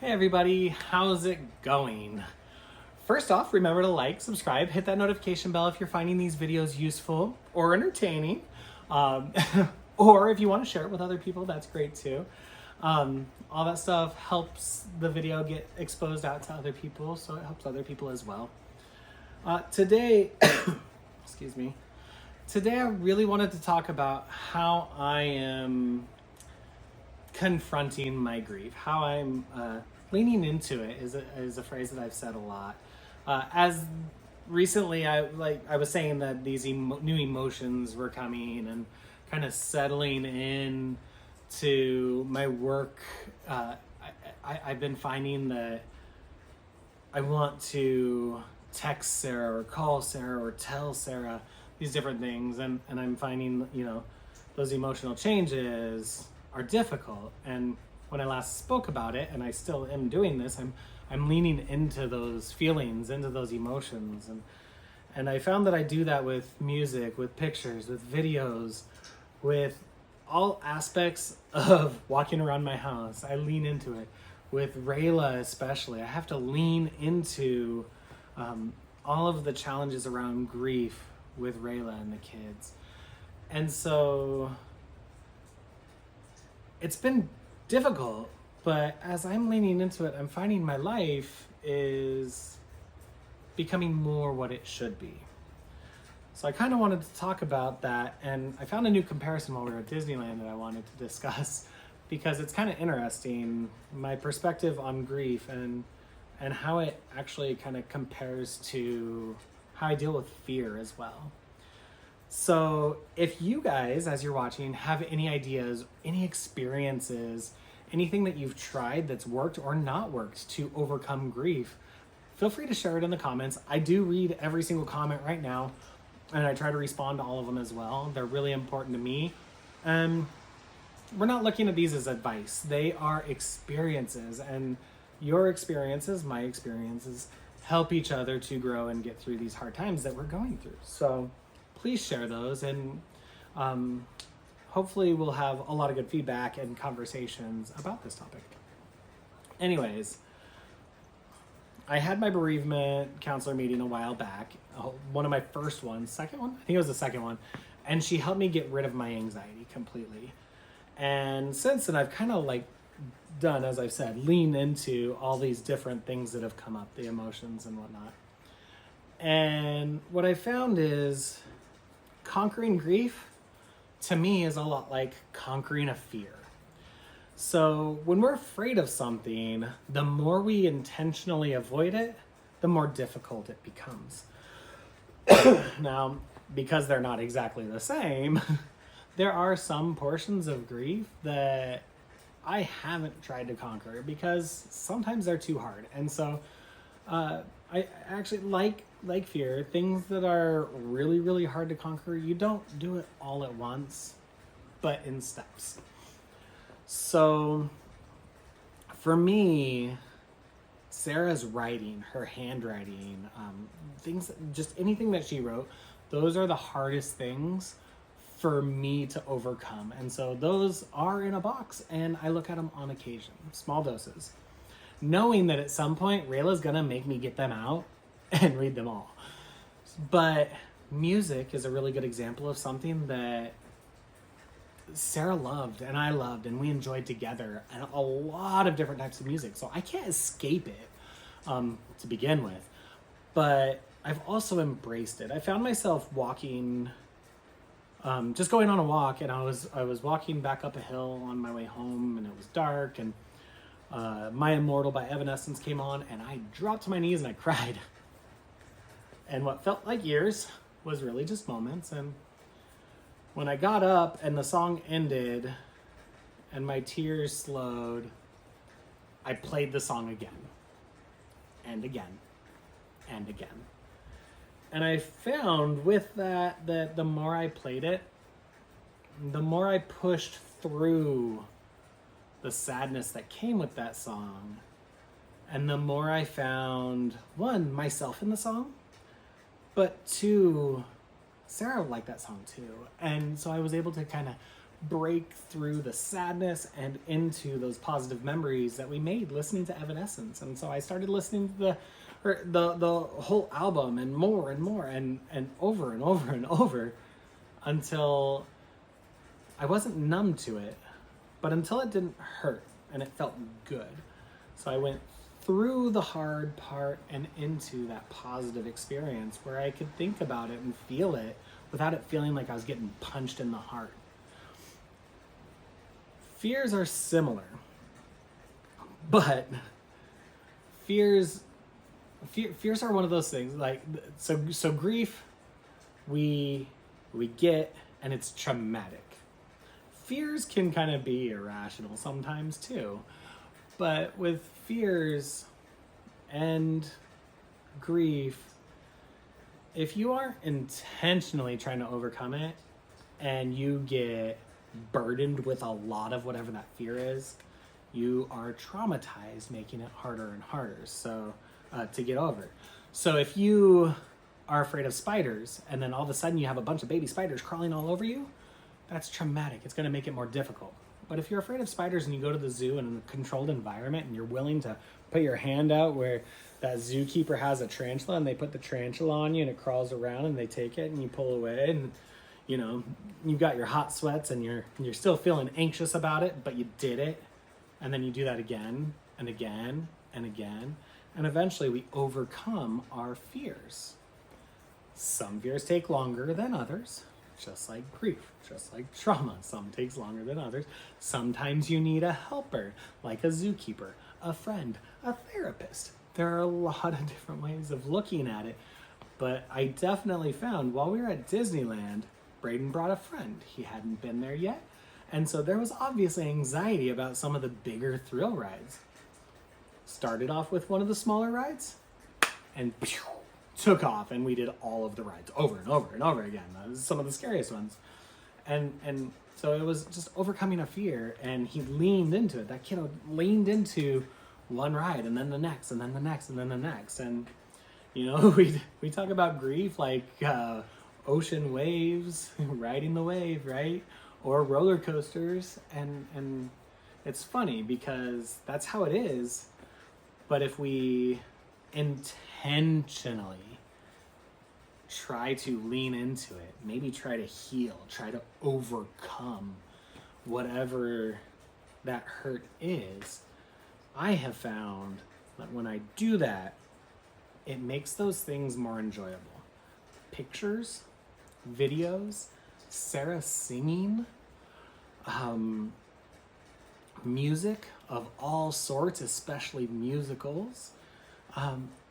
Hey everybody, how's it going? First off, remember to like, subscribe, hit that notification bell if you're finding these videos useful or entertaining. Um, or if you want to share it with other people, that's great too. All that stuff helps the video get exposed out to other people, so it helps other people as well. Today, excuse me, today I really wanted to talk about how I am confronting my grief, how I'm leaning into it is a phrase that I've said a lot. As recently, I was saying that these new emotions were coming and kind of settling in to my work. I've been finding that I want to text Sarah or call Sarah or tell Sarah these different things, and I'm finding, those emotional changes are difficult. And when I last spoke about it, and I still am doing this, I'm leaning into those feelings, into those emotions, and I found that I do that with music, with pictures, with videos, with all aspects of walking around my house. I lean into it. With Rayla especially, I have to lean into all of the challenges around grief with Rayla and the kids. And so it's been difficult, but as I'm leaning into it, I'm finding my life is becoming more what it should be. So I kind of wanted to talk about that, and I found a new comparison while we were at Disneyland that I wanted to discuss because it's kind of interesting, my perspective on grief and how it actually kind of compares to how I deal with fear as well. So if you guys, as you're watching, have any ideas, any experiences, anything that you've tried that's worked or not worked to overcome grief, feel free to share it in the comments. I do read every single comment right now, and I try to respond to all of them as well. They're really important to me. We're not looking at these as advice. They are experiences, and your experiences, my experiences, help each other to grow and get through these hard times that we're going through. So please share those, and hopefully we'll have a lot of good feedback and conversations about this topic. Anyways, I had my bereavement counselor meeting a while back, one of my first ones, second one? I think it was the second one, and she helped me get rid of my anxiety completely. And since then, I've kind of done, as I've said, lean into all these different things that have come up, the emotions and whatnot. And what I found is conquering grief, to me, is a lot like conquering a fear. So when we're afraid of something, the more we intentionally avoid it, the more difficult it becomes. Now, because they're not exactly the same, there are some portions of grief that I haven't tried to conquer because sometimes they're too hard. And so I actually like fear, things that are really, really hard to conquer. You don't do it all at once, but in steps. So for me, Sarah's writing, her handwriting, things, just anything that she wrote, those are the hardest things for me to overcome. And so those are in a box, and I look at them on occasion, small doses, knowing that at some point Rayla's gonna make me get them out and read them all. But music is a really good example of something that Sarah loved and I loved and we enjoyed together, and a lot of different types of music. So I can't escape it to begin with, but I've also embraced it. I found myself walking, just going on a walk, and I was walking back up a hill on my way home, and it was dark, and My Immortal by Evanescence came on, and I dropped to my knees and I cried. And what felt like years was really just moments. And when I got up and the song ended and my tears slowed, I played the song again and again and again. And I found with that the more I played it, the more I pushed through the sadness that came with that song, and the more I found, one, myself in the song, but two, Sarah liked that song too. And so I was able to kind of break through the sadness and into those positive memories that we made listening to Evanescence. And so I started listening to the whole album and more and more and over and over and over until I wasn't numb to it, but until it didn't hurt and it felt good. So I went through the hard part and into that positive experience where I could think about it and feel it without it feeling like I was getting punched in the heart. Fears are similar, but fears are one of those things, like, so grief we get, and it's traumatic. Fears can kind of be irrational sometimes too, but with fears and grief, if you aren't intentionally trying to overcome it and you get burdened with a lot of whatever that fear is, you are traumatized, making it harder and harder to get over. So if you are afraid of spiders and then all of a sudden you have a bunch of baby spiders crawling all over you, that's traumatic. It's going to make it more difficult. But if you're afraid of spiders and you go to the zoo and in a controlled environment and you're willing to put your hand out where that zookeeper has a tarantula and they put the tarantula on you and it crawls around and they take it and you pull away and, you know, you've got your hot sweats and you're still feeling anxious about it, but you did it. And then you do that again and again and again. And eventually we overcome our fears. Some fears take longer than others. Just like grief, just like trauma. Some takes longer than others. Sometimes you need a helper, like a zookeeper, a friend, a therapist. There are a lot of different ways of looking at it. But I definitely found while we were at Disneyland, Braden brought a friend. He hadn't been there yet. And so there was obviously anxiety about some of the bigger thrill rides. Started off with one of the smaller rides and took off, and we did all of the rides over and over and over again. Some of the scariest ones. And so it was just overcoming a fear, and he leaned into it. That kiddo leaned into one ride, and then the next, and then the next, and then the next. And, you know, we talk about grief like ocean waves, riding the wave, right? Or roller coasters. And it's funny because that's how it is. But if we intentionally try to lean into it, maybe try to heal, try to overcome whatever that hurt is, I have found that when I do that, it makes those things more enjoyable. Pictures, videos, Sarah singing, music of all sorts, especially musicals.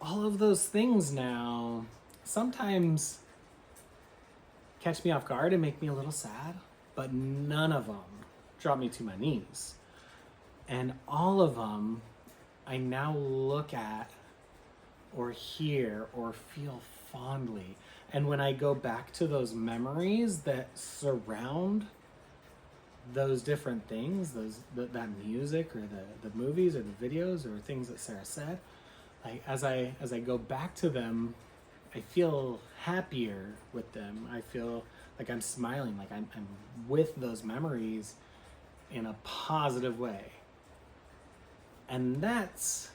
All of those things now sometimes catch me off guard and make me a little sad, but none of them drop me to my knees. And all of them I now look at or hear or feel fondly. And when I go back to those memories that surround those different things, that music or the movies or the videos or things that Sarah said, like as I go back to them, I feel happier with them. I feel like I'm smiling, like I'm with those memories in a positive way. And that's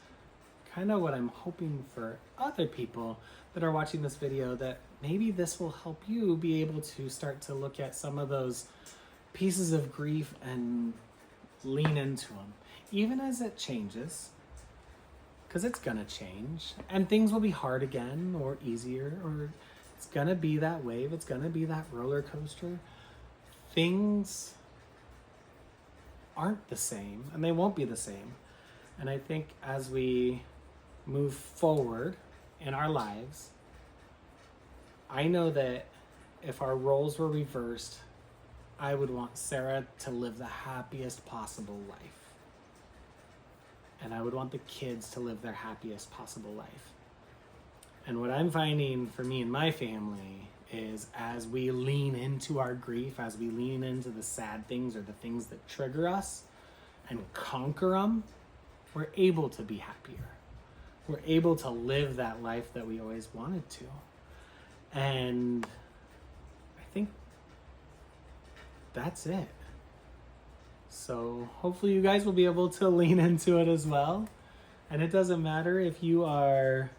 kind of what I'm hoping for other people that are watching this video, that maybe this will help you be able to start to look at some of those pieces of grief and lean into them, even as it changes, because it's gonna change and things will be hard again or easier, or it's gonna be that wave, it's gonna be that roller coaster. Things aren't the same and they won't be the same. And I think as we move forward in our lives, I know that if our roles were reversed, I would want Sarah to live the happiest possible life. And I would want the kids to live their happiest possible life. And what I'm finding for me and my family is as we lean into our grief, as we lean into the sad things or the things that trigger us and conquer them, we're able to be happier. We're able to live that life that we always wanted to. And I think that's it. So hopefully you guys will be able to lean into it as well. And it doesn't matter if you are,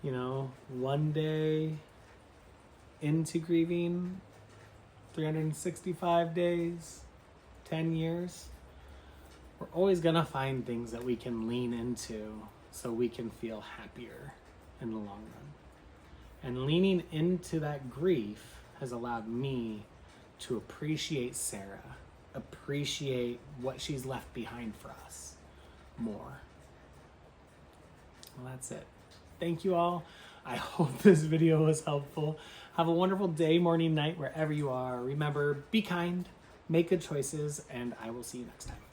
you know, one day into grieving, 365 days, 10 years. We're always going to find things that we can lean into so we can feel happier in the long run. And leaning into that grief has allowed me to appreciate Sarah, appreciate what she's left behind for us more. Well, that's it. Thank you all. I hope this video was helpful. Have a wonderful day, morning, night, wherever you are. Remember, be kind, make good choices, and I will see you next time.